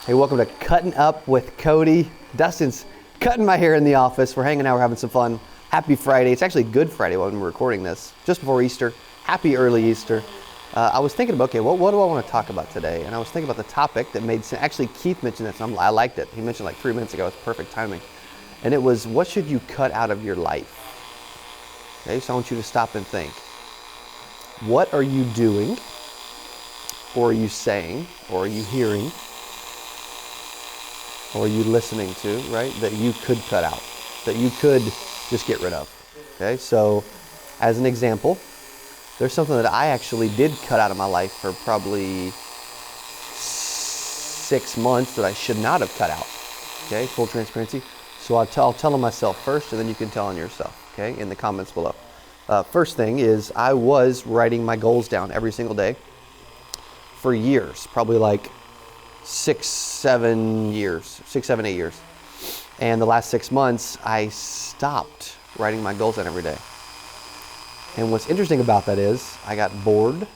Hey, welcome to Cutting Up with Cody. Dustin's cutting my hair in the office. We're hanging out, we're having some fun. Happy Friday. It's actually Good Friday when we're recording this, just before Easter. Happy early Easter. I was thinking about, okay, what do I want to talk about today? And I was thinking about the topic that made sense. Actually, Keith mentioned this, and I liked it. He mentioned like 3 minutes ago. It's perfect timing. And it was, what should you cut out of your life? Okay, so I want you to stop and think. What are you doing, or are you saying, or are you hearing, or are you listening to, right, that you could cut out, that you could just get rid of? Okay, so as an example, there's something that I actually did cut out of my life for probably 6 months that I should not have cut out. Okay, full transparency. So I'll tell on myself first, and then you can tell on yourself, okay, in the comments below. First thing is, I was writing my goals down every single day for years, probably like 6, 7, 8 years. And the last 6 months, I stopped writing my goals down every day. And what's interesting about that is, I got bored.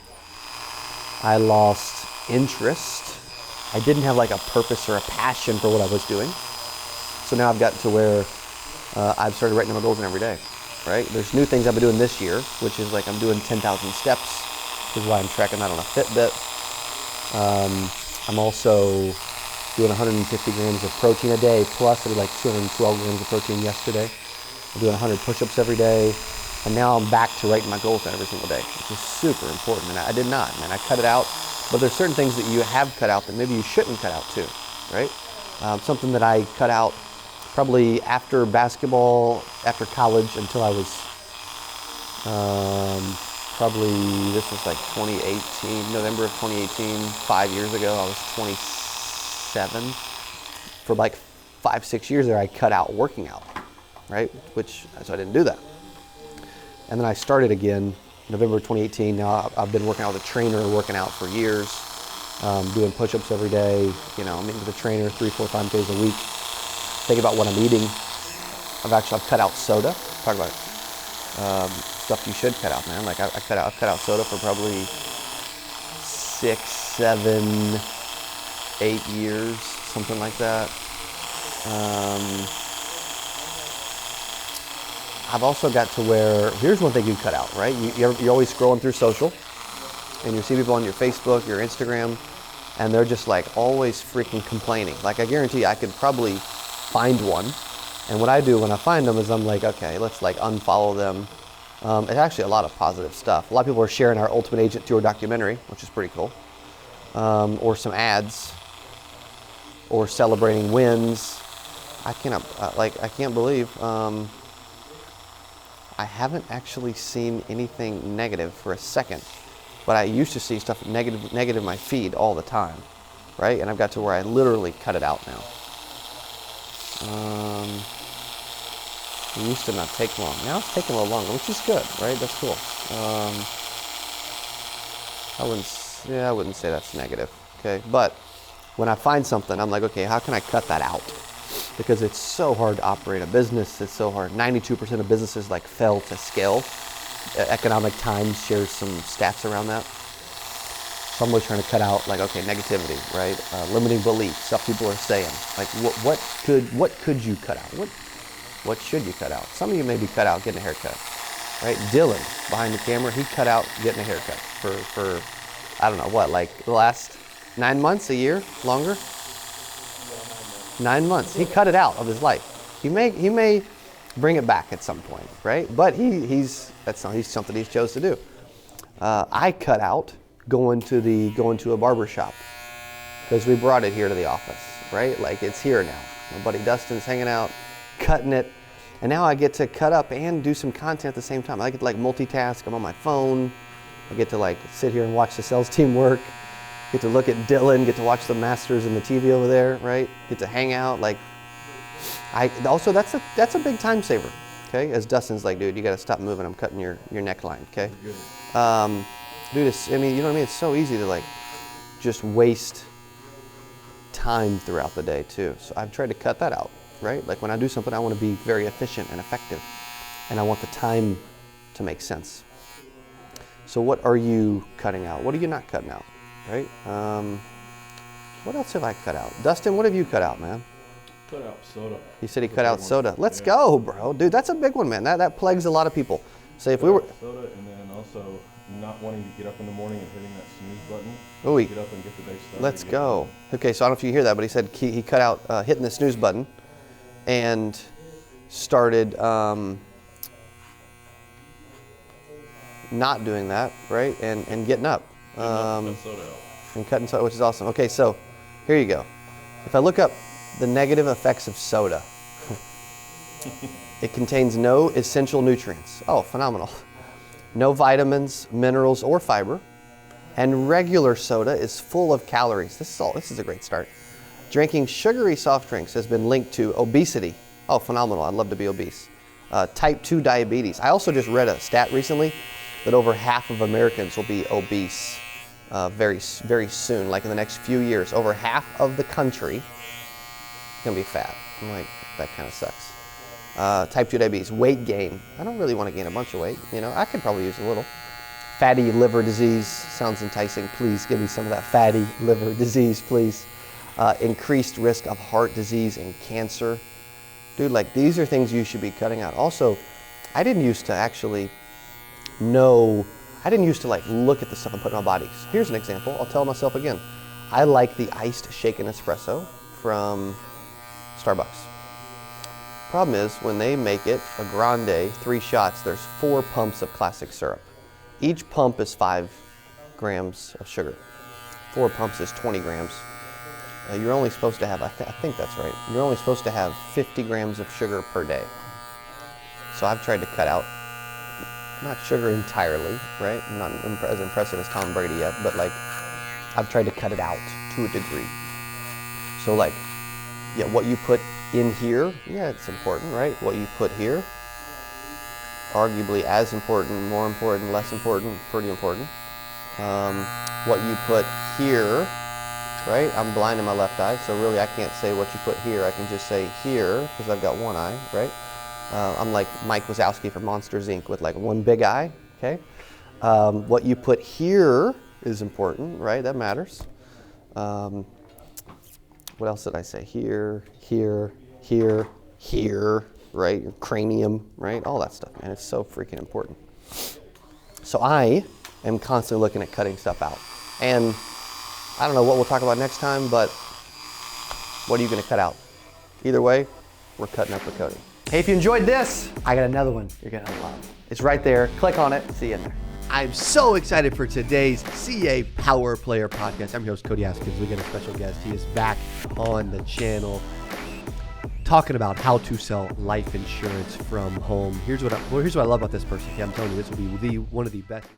I lost interest. I didn't have like a purpose or a passion for what I was doing. So now I've gotten to where I've started writing my goals down every day, right? There's new things I've been doing this year, which is like I'm doing 10,000 steps, which is why I'm tracking that on a Fitbit. I'm also doing 150 grams of protein a day, plus I did like 212 grams of protein yesterday. I'm doing 100 push-ups every day, and now I'm back to writing my goals down every single day, which is super important. And I did not, man. I cut it out, but there's certain things that you have cut out that maybe you shouldn't cut out too, right? Something that I cut out probably after basketball, after college, until I was probably, this was like 2018, November of 2018, 5 years ago. I was 27. For like 5, 6 years there, I cut out working out, right? So I didn't do that. And then I started again, November 2018. Now I've been working out with a trainer, working out for years, doing push-ups every day. You know, meeting with a trainer 3, 4, 5 days a week. Think about what I'm eating. I've cut out soda. Talk about stuff you should cut out, man. Like I've cut out soda for probably 6, 7, 8 years, something like that. I've also got to where, here's one thing you cut out, right? You're always scrolling through social, and you see people on your Facebook, your Instagram, and they're just like always freaking complaining. Like I guarantee I could probably find one. And what I do when I find them is I'm like, okay, let's like unfollow them. It's actually a lot of positive stuff. A lot of people are sharing our Ultimate Agent Tour documentary, which is pretty cool. Or some ads, or celebrating wins. I can't believe I haven't actually seen anything negative for a second, but I used to see stuff negative in my feed all the time, right? And I've got to where I literally cut it out now. It used to not take long. Now it's taking a little longer, which is good, right? That's cool. I wouldn't say that's negative, okay? But when I find something, I'm like, okay, how can I cut that out? Because it's so hard to operate a business. It's so hard. 92% of businesses like fail to scale. Economic Times shares some stats around that. So I'm always trying to cut out, like, okay, negativity, right? Limiting beliefs, stuff people are saying. Like, what could you cut out? What should you cut out? Some of you maybe cut out getting a haircut, right? Dylan, behind the camera, he cut out getting a haircut for I don't know what, like the last 9 months, a year, longer? 9 months. He cut it out of his life. He may bring it back at some point, right? But he's something he chose to do. I cut out going to a barber shop because we brought it here to the office, right? Like it's here now. My buddy Dustin's hanging out, cutting it, and now I get to cut up and do some content at the same time. I get to like multitask. I'm on my phone. I get to like sit here and watch the sales team work. Get to look at Dylan. Get to watch the Masters and the TV over there, right? Get to hang out. Like, that's a big time saver. Okay, as Dustin's like, dude, you got to stop moving. I'm cutting your neckline. Okay, dude, you know what I mean? It's so easy to like just waste time throughout the day too. So I've tried to cut that out, right? Like when I do something, I want to be very efficient and effective, and I want the time to make sense. So what are you cutting out? What are you not cutting out, right? What else have I cut out? Dustin, what have you cut out, man? Cut out soda. He said he cut out soda. Let's go, bro. Dude, that's a big one, man. That plagues a lot of people. Say if we were... Soda, and then also not wanting to get up in the morning and hitting that snooze button. Ooh, Get up and get the day started. let's go. Okay, so I don't know if you hear that, but he said he cut out hitting the snooze button and started not doing that, right? And getting up. Cut soda out. And cutting soda, which is awesome. Okay, so here you go. If I look up the negative effects of soda, it contains no essential nutrients. Oh, phenomenal. No vitamins, minerals, or fiber. And regular soda is full of calories. This is a great start. Drinking sugary soft drinks has been linked to obesity. Oh, phenomenal. I'd love to be obese. Type 2 diabetes. I also just read a stat recently that over half of Americans will be obese very soon, like in the next few years. Over half of the country is going to be fat. I'm like, that kind of sucks. Type 2 diabetes, weight gain. I don't really want to gain a bunch of weight. You know, I could probably use a little. Fatty liver disease sounds enticing. Please give me some of that fatty liver disease, please. Increased risk of heart disease and cancer. Dude, like these are things you should be cutting out. Also, I didn't used to like look at the stuff I put in my body. Here's an example. I'll tell myself again. I like the iced shaken espresso from Starbucks. Problem is, when they make it a grande, 3 shots, there's 4 pumps of classic syrup. Each pump is 5 grams of sugar. 4 pumps is 20 grams. You're only supposed to have, I think that's right, you're only supposed to have 50 grams of sugar per day. So I've tried to cut out, not sugar entirely, right? I'm not as impressive as Tom Brady yet, but like, I've tried to cut it out to a degree. So like, yeah, what you put in here, yeah, it's important, right? What you put here, arguably as important, more important, less important, pretty important. What you put here, right? I'm blind in my left eye, so really I can't say what you put here. I can just say here, because I've got one eye, right? I'm like Mike Wazowski from Monsters, Inc. with like one big eye, okay? What you put here is important, right? That matters. What else did I say? Here, here, here, here, right? Your cranium, right? All that stuff, man. It's so freaking important. So I am constantly looking at cutting stuff out. And I don't know what we'll talk about next time, but what are you going to cut out? Either way, we're cutting up with Cody. Hey, if you enjoyed this, I got another one you're going to love. It's right there. Click on it. See you in there. I'm so excited for today's CA Power Player podcast. I'm your host, Cody Askins. We got a special guest. He is back on the channel talking about how to sell life insurance from home. Here's what I love about this person. Okay, I'm telling you, this will be one of the best.